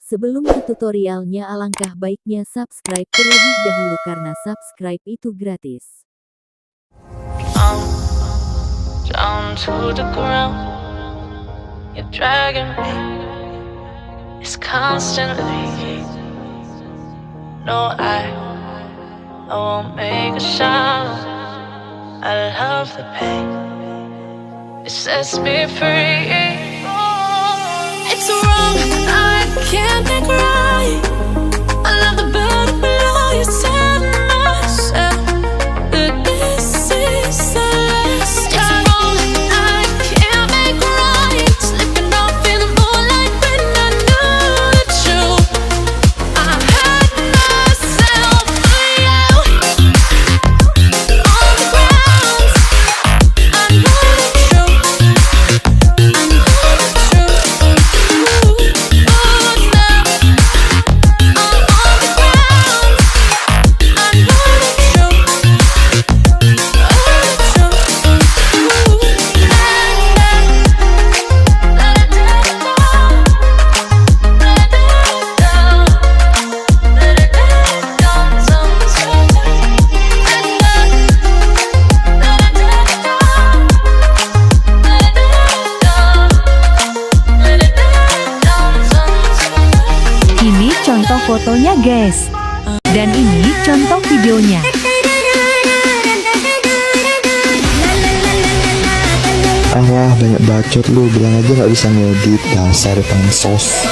Sebelum ke tutorialnya, alangkah baiknya subscribe terlebih dahulu karena subscribe itu gratis. Down to the ground, you're dragging me. It's constantly. No, I won't make a sound. I love the pain. It sets me free. It's wrong, I can't make right. I love the bird below you. Tell myself that this is the last time. It's wrong, I can't make right. Slipping off in the moonlight when I knew the truth. I had myself for you. On the ground, I know the truth. I know the truth. Oh, now I'm on the ground. I know the truth. Ini contoh fotonya guys. Dan ini contoh videonya. Banyak bacot lu, bilang aja gak bisa ngedit, dasar pengen sos.